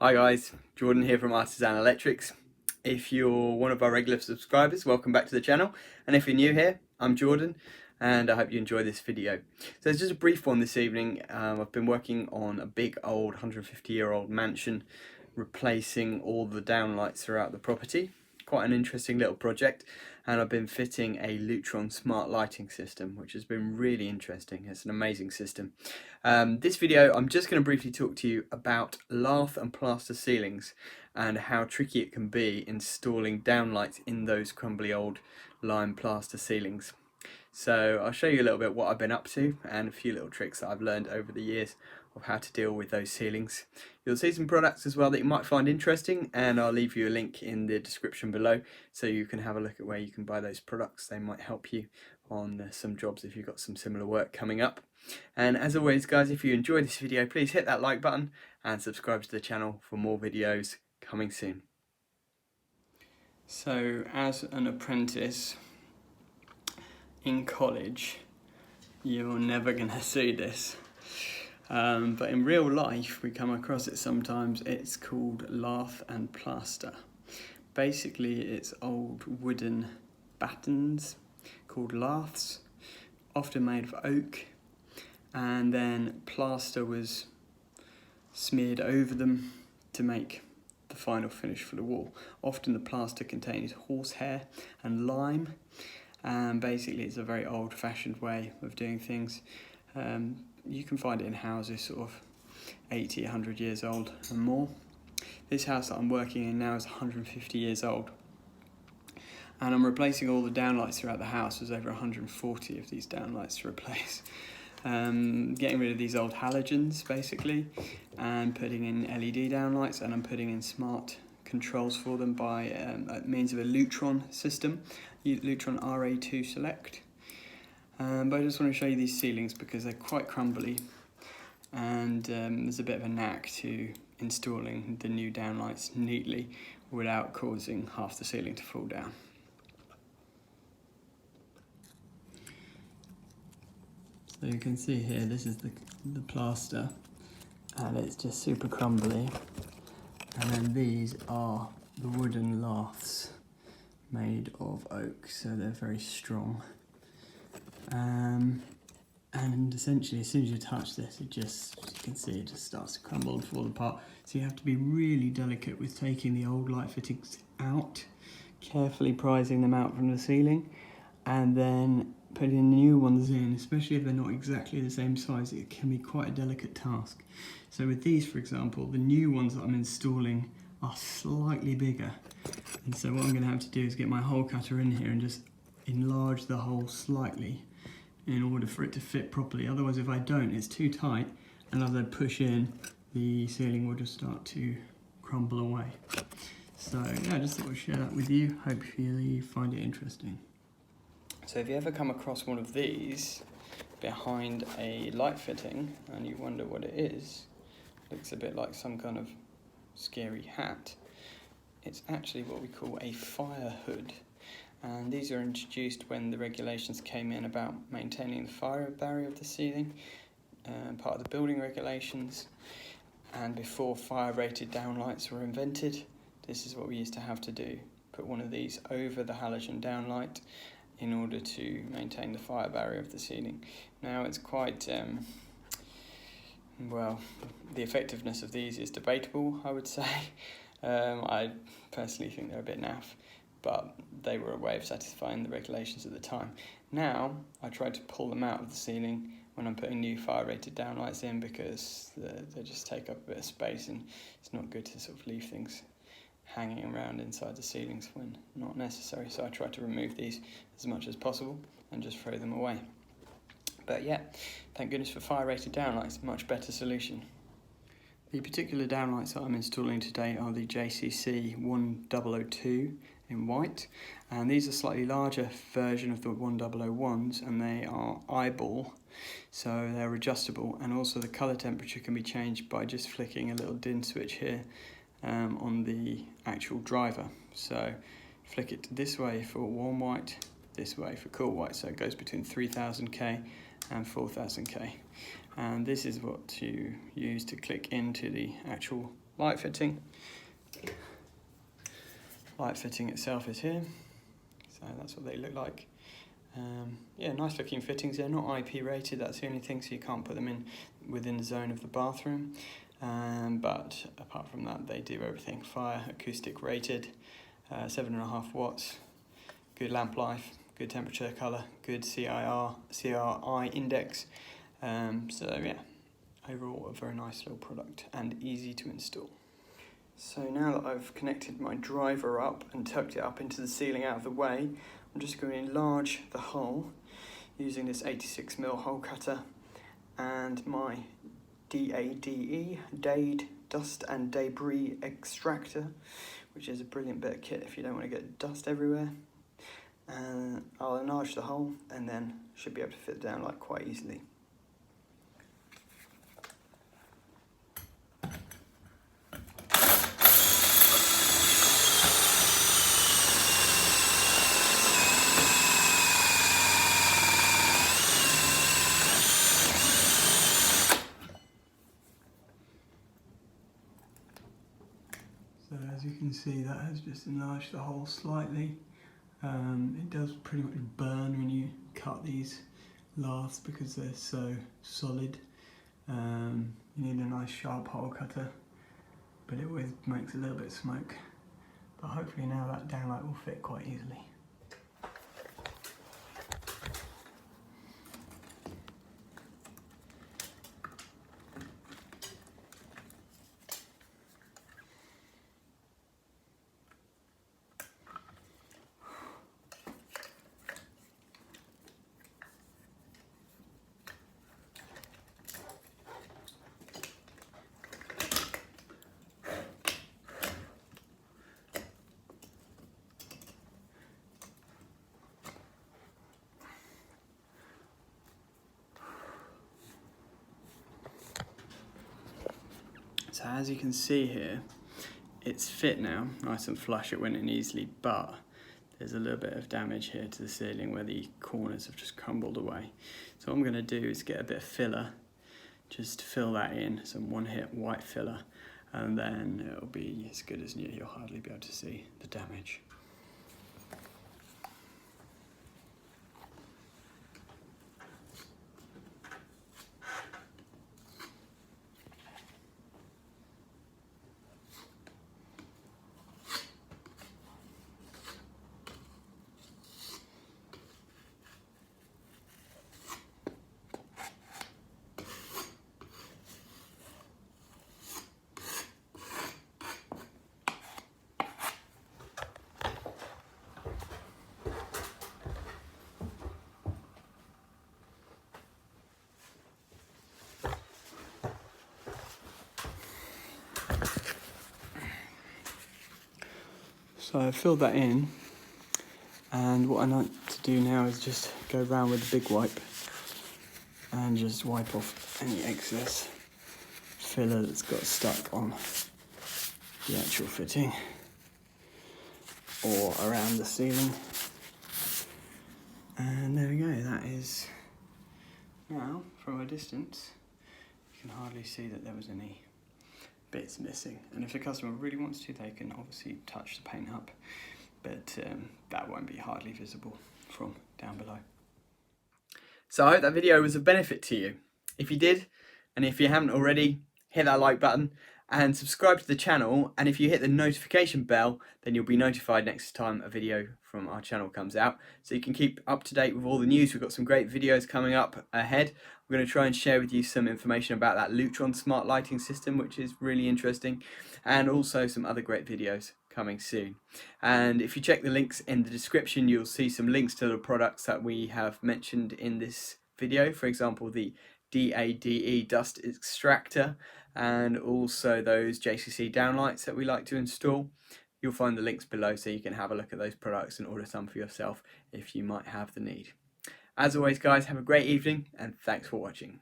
Hi guys, Jordan here from Artisan Electrics. If you're one of our regular subscribers, welcome back to the channel. And if you're new here, I'm Jordan and I hope you enjoy this video. So it's just a brief one this evening. I've been working on a big old 150-year-old mansion, replacing all the downlights throughout the property. Quite an interesting little project, and I've been fitting a Lutron smart lighting system, which has been really interesting. It's an amazing system. This video, I'm just going to briefly talk to you about lath and plaster ceilings and how tricky it can be installing downlights in those crumbly old lime plaster ceilings. So I'll show you a little bit what I've been up to and a few little tricks that I've learned over the years of how to deal with those ceilings. You'll see some products as well that you might find interesting, and I'll leave you a link in the description below so you can have a look at where you can buy those products. They might help you on some jobs if you've got some similar work coming up. And as always guys, if you enjoyed this video, please hit that like button and subscribe to the channel for more videos coming soon. So as an apprentice in college, you're never gonna see this. But in real life, we come across it sometimes. It's called lath and plaster. Basically, it's old wooden battens called laths, often made of oak, and then plaster was smeared over them to make the final finish for the wall. Often the plaster contains horsehair and lime, and basically it's a very old-fashioned way of doing things. You can find it in houses sort of 80, 100 years old and more. This house that I'm working in now is 150 years old. And I'm replacing all the downlights throughout the house. There's over 140 of these downlights to replace. Getting rid of these old halogens, basically, and putting in LED downlights, and I'm putting in smart controls for them by means of a Lutron system, Lutron RA2 Select. But I just want to show you these ceilings because they're quite crumbly, and there's a bit of a knack to installing the new downlights neatly without causing half the ceiling to fall down. So you can see here, this is the plaster, and it's just super crumbly. And then these are the wooden laths made of oak, so they're very strong. And essentially, as soon as you touch this, it just, as you can see, it just starts to crumble and fall apart. So you have to be really delicate with taking the old light fittings out, carefully prizing them out from the ceiling, and then putting the new ones in, especially if they're not exactly the same size. It can be quite a delicate task. So with these, for example, the new ones that I'm installing are slightly bigger. And so what I'm going to have to do is get my hole cutter in here and just enlarge the hole slightly in order for it to fit properly. Otherwise, if I don't, it's too tight, and as I push in, the ceiling will just start to crumble away. So yeah, I just thought I'd share that with you. Hope you find it interesting. So if you ever come across one of these behind a light fitting and you wonder what it is, looks a bit like some kind of scary hat, it's actually what we call a fire hood. And these are introduced when the regulations came in about maintaining the fire barrier of the ceiling, part of the building regulations, and before fire-rated downlights were invented. This is what we used to have to do, put one of these over the halogen downlight in order to maintain the fire barrier of the ceiling. Now it's quite, well, the effectiveness of these is debatable, I would say. I personally think they're a bit naff, but they were a way of satisfying the regulations at the time. Now, I try to pull them out of the ceiling when I'm putting new fire-rated downlights in, because they just take up a bit of space, and it's not good to sort of leave things hanging around inside the ceilings when not necessary. So I try to remove these as much as possible and just throw them away. But yeah, thank goodness for fire-rated downlights, much better solution. The particular downlights that I'm installing today are the JCC 1002 in white, and these are a slightly larger version of the 1001s, and they are eyeball, so they're adjustable, and also the colour temperature can be changed by just flicking a little DIN switch here on the actual driver. So flick it this way for warm white, this way for cool white, so it goes between 3000K and 4000K. And this is what you use to click into the actual light fitting. Light fitting itself is here, so that's what they look like. Yeah, nice looking fittings. They're not IP rated, that's the only thing, so you can't put them in within the zone of the bathroom. But apart from that, they do everything. Fire, acoustic rated, 7.5 watts, good lamp life, good temperature, colour, good CRI index. So yeah, overall a very nice little product and easy to install. So now that I've connected my driver up and tucked it up into the ceiling out of the way, I'm just going to enlarge the hole using this 86mm hole cutter and my DADE, Dust and Debris Extractor, which is a brilliant bit of kit if you don't want to get dust everywhere. And I'll enlarge the hole and then should be able to fit the downlight quite easily. So as you can see, that has just enlarged the hole slightly. It does pretty much burn when you cut these laths because they're so solid. You need a nice sharp hole cutter, but it always makes a little bit of smoke. But hopefully now that downlight will fit quite easily. So as you can see here, it's fit now, nice and flush, it went in easily, but there's a little bit of damage here to the ceiling where the corners have just crumbled away. So what I'm going to do is get a bit of filler, just fill that in, some one-hit white filler, and then it'll be as good as new. You'll hardly be able to see the damage. So I've filled that in, and what I like to do now is just go around with the big wipe and just wipe off any excess filler that's got stuck on the actual fitting or around the ceiling. And there we go, that is now, from a distance, you can hardly see that there was any bits missing, and if the customer really wants to, they can obviously touch the paint up, but that won't be hardly visible from down below. So I hope that video was of benefit to you. If you did, and if you haven't already, hit that like button and subscribe to the channel, and if you hit the notification bell, then you'll be notified next time a video from our channel comes out, so you can keep up to date with all the news. We've got some great videos coming up ahead. We're going to try and share with you some information about that Lutron smart lighting system, which is really interesting, and also some other great videos coming soon. And if you check the links in the description, you'll see some links to the products that we have mentioned in this video. For example, the DADE dust extractor, and also those JCC downlights that we like to install. You'll find the links below so you can have a look at those products and order some for yourself if you might have the need. As always guys, have a great evening and thanks for watching.